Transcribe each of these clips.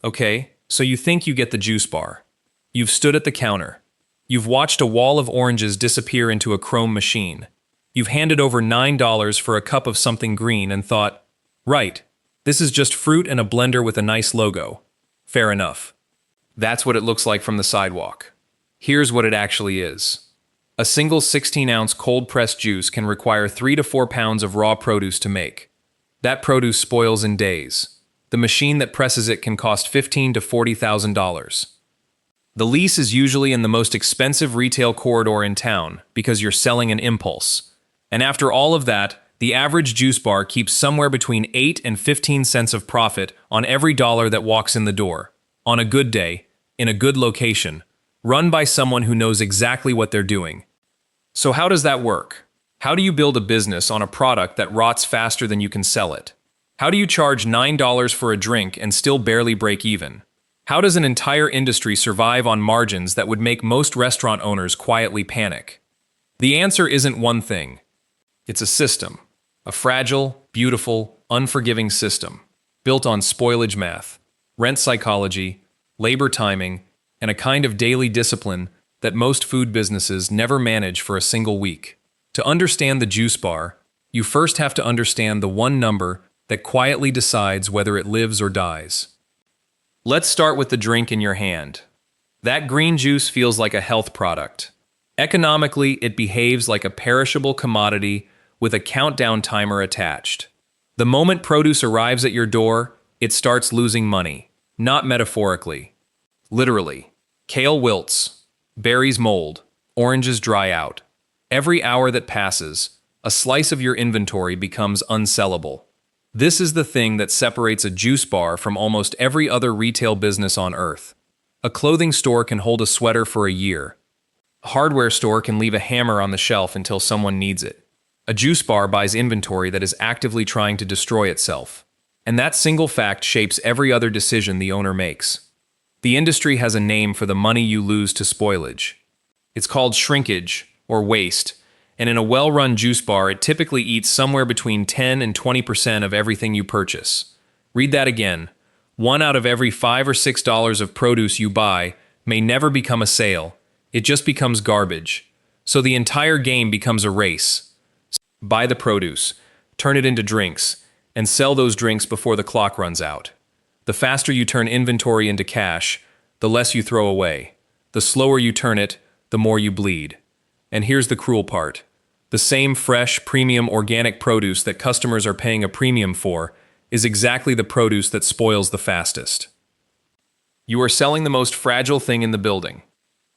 Okay, so you think you get the juice bar. You've stood at the counter. You've watched a wall of oranges disappear into a chrome machine. You've handed over $9 for a cup of something green and thought, right, this is just fruit and a blender with a nice logo. Fair enough. That's what it looks like from the sidewalk. Here's what it actually is. A single 16-ounce cold-pressed juice can require 3 to 4 pounds of raw produce to make. That produce spoils in days. The machine that presses it can cost $15,000 to $40,000. The lease is usually in the most expensive retail corridor in town because you're selling an impulse. And after all of that, the average juice bar keeps somewhere between 8 and 15 cents of profit on every dollar that walks in the door. On a good day, in a good location, run by someone who knows exactly what they're doing. So how does that work? How do you build a business on a product that rots faster than you can sell it? How do you charge $9 for a drink and still barely break even? How does an entire industry survive on margins that would make most restaurant owners quietly panic? The answer isn't one thing. It's a system. A fragile, beautiful, unforgiving system, built on spoilage math, rent psychology, labor timing, and a kind of daily discipline that most food businesses never manage for a single week. To understand the juice bar, you first have to understand the one number that quietly decides whether it lives or dies. Let's start with the drink in your hand. That green juice feels like a health product. Economically, it behaves like a perishable commodity with a countdown timer attached. The moment produce arrives at your door, it starts losing money. Not metaphorically. Literally. Kale wilts. Berries mold. Oranges dry out. Every hour that passes, a slice of your inventory becomes unsellable. This is the thing that separates a juice bar from almost every other retail business on earth. A clothing store can hold a sweater for a year. A hardware store can leave a hammer on the shelf until someone needs it. A juice bar buys inventory that is actively trying to destroy itself. And that single fact shapes every other decision the owner makes. The industry has a name for the money you lose to spoilage. It's called shrinkage, or waste, and in a well-run juice bar, it typically eats somewhere between 10 and 20% of everything you purchase. Read that again. 1 out of every $5 or $6 of produce you buy may never become a sale. It just becomes garbage. So the entire game becomes a race. Buy the produce, turn it into drinks, and sell those drinks before the clock runs out. The faster you turn inventory into cash, the less you throw away. The slower you turn it, the more you bleed. And here's the cruel part. The same fresh, premium organic produce that customers are paying a premium for is exactly the produce that spoils the fastest. You are selling the most fragile thing in the building.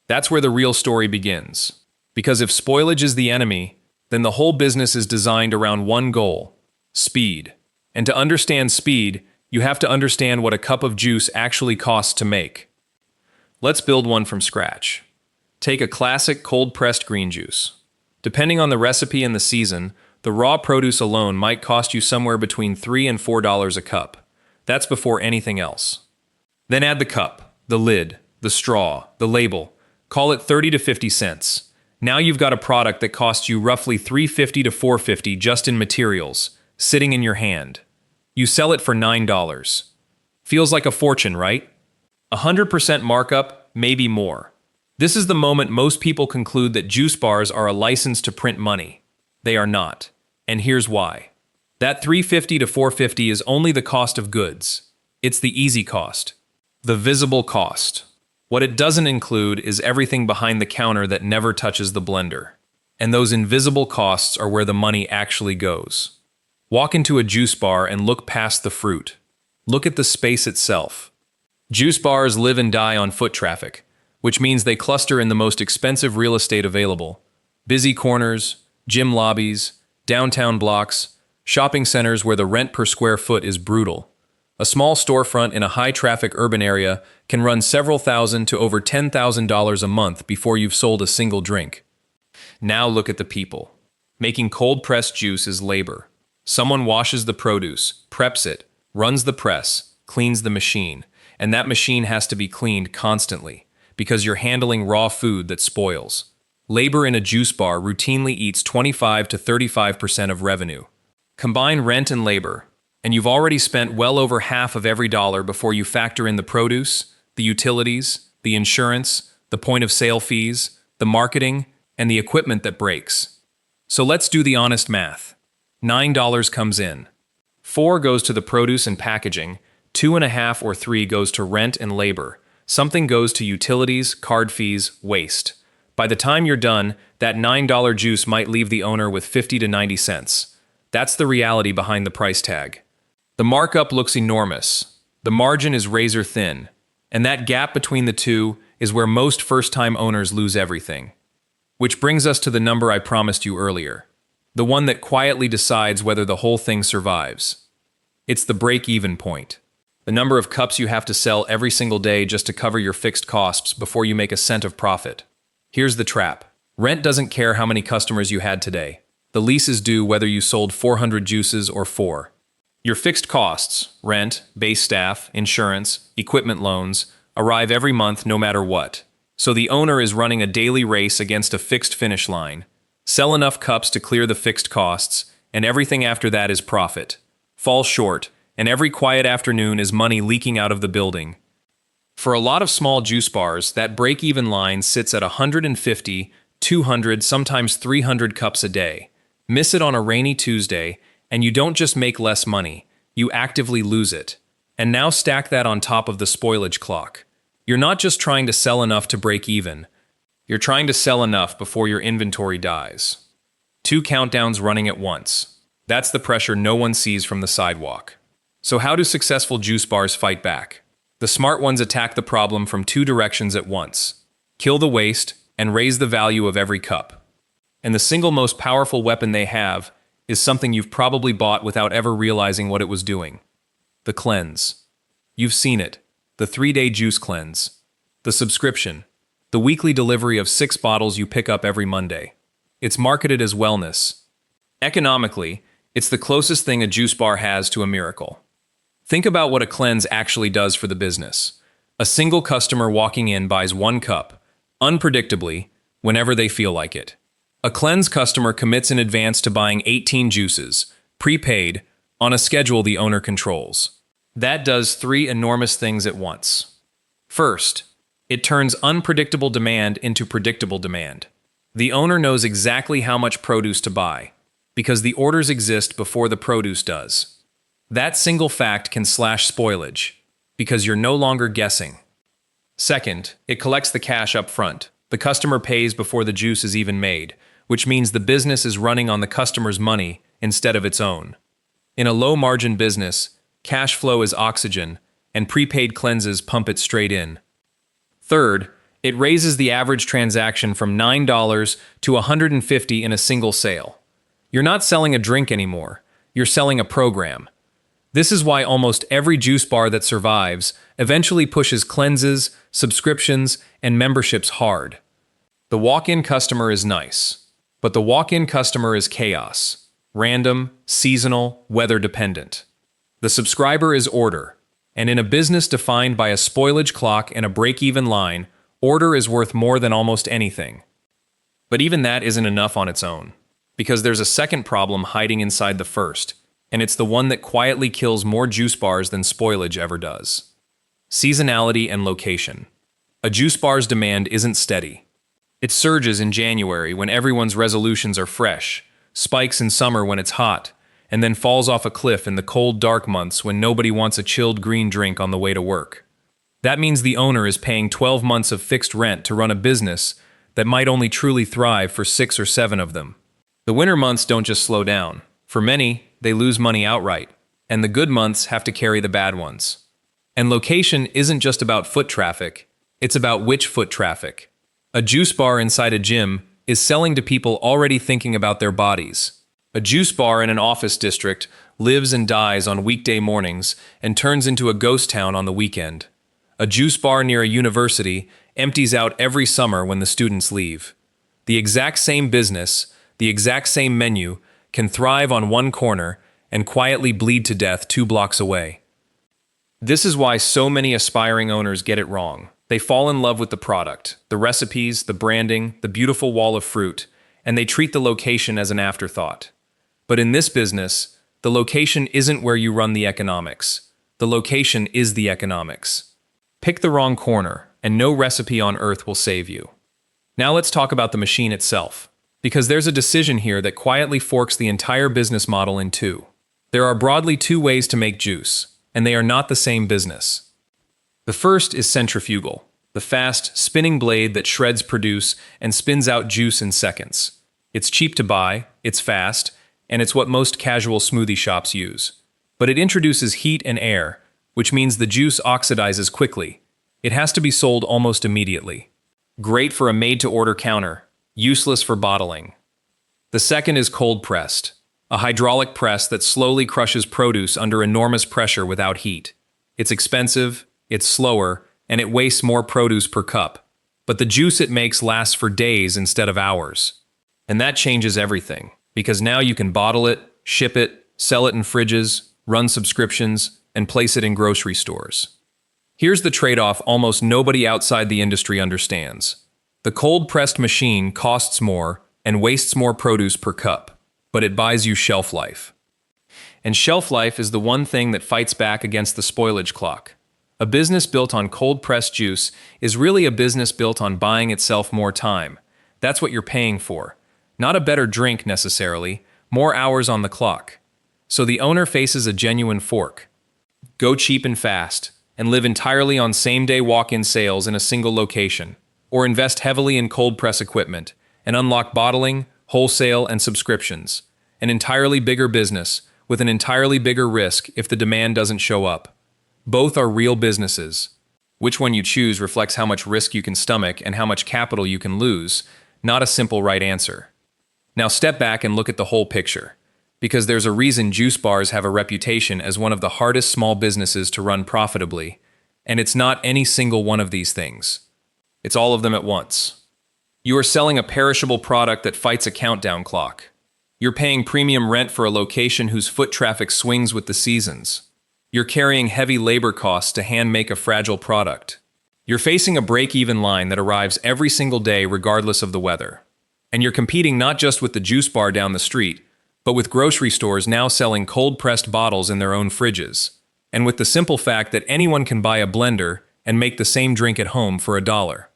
That's where the real story begins. Because if spoilage is the enemy, then the whole business is designed around one goal: speed. And to understand speed, you have to understand what a cup of juice actually costs to make. Let's build one from scratch. Take a classic cold-pressed green juice. Depending on the recipe and the season, the raw produce alone might cost you somewhere between $3 and $4 a cup. That's before anything else. Then add the cup, the lid, the straw, the label. Call it 30 to 50 cents. Now you've got a product that costs you roughly $3.50 to $4.50 just in materials, sitting in your hand. You sell it for $9. Feels like a fortune, right? 100% markup, maybe more. This is the moment most people conclude that juice bars are a license to print money. They are not. And here's why. That $3.50 to $4.50 is only the cost of goods. It's the easy cost. The visible cost. What it doesn't include is everything behind the counter that never touches the blender. And those invisible costs are where the money actually goes. Walk into a juice bar and look past the fruit. Look at the space itself. Juice bars live and die on foot traffic, which means they cluster in the most expensive real estate available. Busy corners, gym lobbies, downtown blocks, shopping centers where the rent per square foot is brutal. A small storefront in a high-traffic urban area can run several thousand to over $10,000 a month before you've sold a single drink. Now look at the people. Making cold-pressed juice is labor. Someone washes the produce, preps it, runs the press, cleans the machine, and that machine has to be cleaned constantly because you're handling raw food that spoils. Labor in a juice bar routinely eats 25 to 35% of revenue. Combine rent and labor. And you've already spent well over half of every dollar before you factor in the produce, the utilities, the insurance, the point of sale fees, the marketing, and the equipment that breaks. So let's do the honest math. $9 comes in. 4 goes to the produce and packaging, 2.5 or 3 goes to rent and labor. Something goes to utilities, card fees, waste. By the time you're done, that $9 juice might leave the owner with 50 to 90 cents. That's the reality behind the price tag. The markup looks enormous. The margin is razor thin. And that gap between the two is where most first-time owners lose everything. Which brings us to the number I promised you earlier. The one that quietly decides whether the whole thing survives. It's the break-even point. The number of cups you have to sell every single day just to cover your fixed costs before you make a cent of profit. Here's the trap. Rent doesn't care how many customers you had today. The lease is due whether you sold 400 juices or 4. Your fixed costs, rent, base staff, insurance, equipment loans, arrive every month no matter what. So the owner is running a daily race against a fixed finish line. Sell enough cups to clear the fixed costs, and everything after that is profit. Fall short, and every quiet afternoon is money leaking out of the building. For a lot of small juice bars, that break-even line sits at 150, 200, sometimes 300 cups a day. Miss it on a rainy Tuesday, and you don't just make less money, you actively lose it. And now stack that on top of the spoilage clock. You're not just trying to sell enough to break even. You're trying to sell enough before your inventory dies. 2 countdowns running at once. That's the pressure no one sees from the sidewalk. So how do successful juice bars fight back? The smart ones attack the problem from 2 directions at once. Kill the waste and raise the value of every cup. And the single most powerful weapon they have is something you've probably bought without ever realizing what it was doing. The cleanse. You've seen it. The 3-day juice cleanse. The subscription. The weekly delivery of 6 bottles you pick up every Monday. It's marketed as wellness. Economically, it's the closest thing a juice bar has to a miracle. Think about what a cleanse actually does for the business. A single customer walking in buys 1 cup, unpredictably, whenever they feel like it. A cleanse customer commits in advance to buying 18 juices, prepaid, on a schedule the owner controls. That does 3 enormous things at once. First, it turns unpredictable demand into predictable demand. The owner knows exactly how much produce to buy, because the orders exist before the produce does. That single fact can slash spoilage, because you're no longer guessing. Second, it collects the cash up front. The customer pays before the juice is even made, which means the business is running on the customer's money instead of its own. In a low-margin business, cash flow is oxygen, and prepaid cleanses pump it straight in. Third, it raises the average transaction from $9 to $150 in a single sale. You're not selling a drink anymore, you're selling a program. This is why almost every juice bar that survives eventually pushes cleanses, subscriptions, and memberships hard. The walk-in customer is nice, but the walk-in customer is chaos. Random, seasonal, weather-dependent. The subscriber is order, and in a business defined by a spoilage clock and a break-even line, order is worth more than almost anything. But even that isn't enough on its own, because there's a second problem hiding inside the first, and it's the one that quietly kills more juice bars than spoilage ever does. Seasonality and location. A juice bar's demand isn't steady. It surges in January when everyone's resolutions are fresh, spikes in summer when it's hot, and then falls off a cliff in the cold, dark months when nobody wants a chilled green drink on the way to work. That means the owner is paying 12 months of fixed rent to run a business that might only truly thrive for 6 or 7 of them. The winter months don't just slow down. For many, they lose money outright, and the good months have to carry the bad ones. And location isn't just about foot traffic, it's about which foot traffic. A juice bar inside a gym is selling to people already thinking about their bodies. A juice bar in an office district lives and dies on weekday mornings and turns into a ghost town on the weekend. A juice bar near a university empties out every summer when the students leave. The exact same business, the exact same menu, can thrive on one corner and quietly bleed to death 2 blocks away. This is why so many aspiring owners get it wrong. They fall in love with the product, the recipes, the branding, the beautiful wall of fruit, and they treat the location as an afterthought. But in this business, The location isn't where you run the economics. The location is the economics. Pick the wrong corner, and no recipe on earth will save you. Now let's talk about the machine itself, because there's a decision here that quietly forks the entire business model in two. There are broadly two ways to make juice, and they are not the same business. The first is centrifugal, the fast, spinning blade that shreds produce and spins out juice in seconds. It's cheap to buy, it's fast, and it's what most casual smoothie shops use. But it introduces heat and air, which means the juice oxidizes quickly. It has to be sold almost immediately. Great for a made-to-order counter, useless for bottling. The second is cold-pressed, a hydraulic press that slowly crushes produce under enormous pressure without heat. It's expensive, it's slower, and it wastes more produce per cup. But the juice it makes lasts for days instead of hours. And that changes everything, because now you can bottle it, ship it, sell it in fridges, run subscriptions, and place it in grocery stores. Here's the trade-off almost nobody outside the industry understands. The cold-pressed machine costs more and wastes more produce per cup, but it buys you shelf life. And shelf life is the one thing that fights back against the spoilage clock. A business built on cold-pressed juice is really a business built on buying itself more time. That's what you're paying for. Not a better drink necessarily, more hours on the clock. So the owner faces a genuine fork. Go cheap and fast, and live entirely on same-day walk-in sales in a single location, or invest heavily in cold press equipment, and unlock bottling, wholesale, and subscriptions. An entirely bigger business, with an entirely bigger risk if the demand doesn't show up. Both are real businesses. Which one you choose reflects how much risk you can stomach and how much capital you can lose, not a simple right answer. Now step back and look at the whole picture. Because there's a reason juice bars have a reputation as one of the hardest small businesses to run profitably, and it's not any single one of these things. It's all of them at once. You are selling a perishable product that fights a countdown clock. You're paying premium rent for a location whose foot traffic swings with the seasons. You're carrying heavy labor costs to hand-make a fragile product. You're facing a break-even line that arrives every single day regardless of the weather. And you're competing not just with the juice bar down the street, but with grocery stores now selling cold-pressed bottles in their own fridges, and with the simple fact that anyone can buy a blender and make the same drink at home for $1.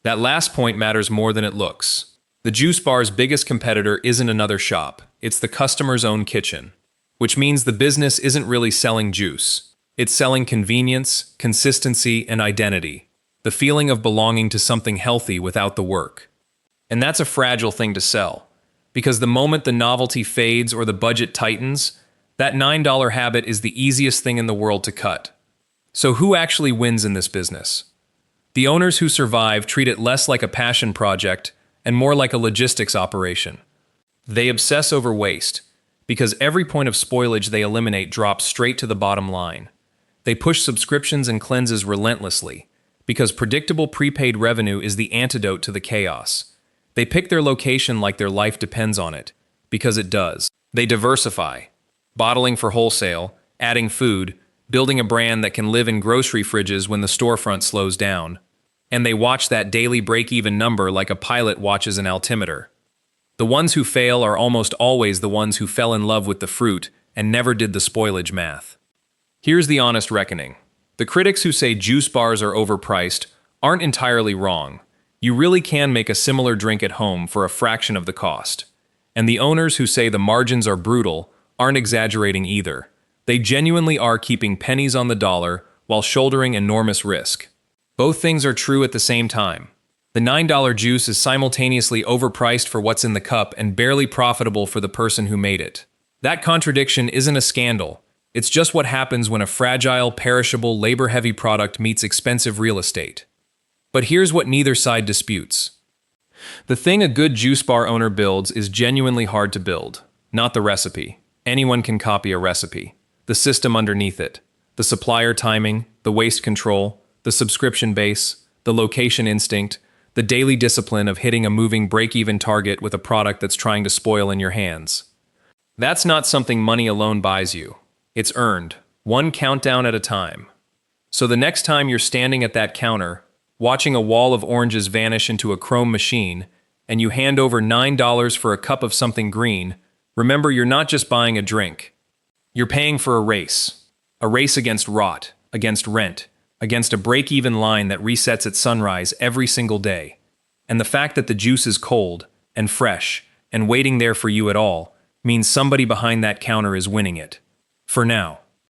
That last point matters more than it looks. The juice bar's biggest competitor isn't another shop, it's the customer's own kitchen, which means the business isn't really selling juice. It's selling convenience, consistency, and identity, the feeling of belonging to something healthy without the work. And that's a fragile thing to sell. Because the moment the novelty fades or the budget tightens, that $9 habit is the easiest thing in the world to cut. So who actually wins in this business? The owners who survive treat it less like a passion project and more like a logistics operation. They obsess over waste, because every point of spoilage they eliminate drops straight to the bottom line. They push subscriptions and cleanses relentlessly, because predictable prepaid revenue is the antidote to the chaos. They pick their location like their life depends on it, because it does. They diversify, bottling for wholesale, adding food, building a brand that can live in grocery fridges when the storefront slows down. And they watch that daily break-even number like a pilot watches an altimeter. The ones who fail are almost always the ones who fell in love with the fruit and never did the spoilage math. Here's the honest reckoning. The critics who say juice bars are overpriced aren't entirely wrong. You really can make a similar drink at home for a fraction of the cost. And the owners who say the margins are brutal aren't exaggerating either. They genuinely are keeping pennies on the dollar while shouldering enormous risk. Both things are true at the same time. The $9 juice is simultaneously overpriced for what's in the cup and barely profitable for the person who made it. That contradiction isn't a scandal. It's just what happens when a fragile, perishable, labor-heavy product meets expensive real estate. But here's what neither side disputes. The thing a good juice bar owner builds is genuinely hard to build, not the recipe. Anyone can copy a recipe. The system underneath it, the supplier timing, the waste control, the subscription base, the location instinct, the daily discipline of hitting a moving break-even target with a product that's trying to spoil in your hands. That's not something money alone buys you. It's earned, one countdown at a time. So the next time you're standing at that counter, watching a wall of oranges vanish into a chrome machine, and you hand over $9 for a cup of something green, remember you're not just buying a drink, You're paying for a race. A race against rot, against rent, against a break-even line that resets at sunrise every single day. And the fact that the juice is cold and fresh and waiting there for you at all means somebody behind that counter is winning it. For now.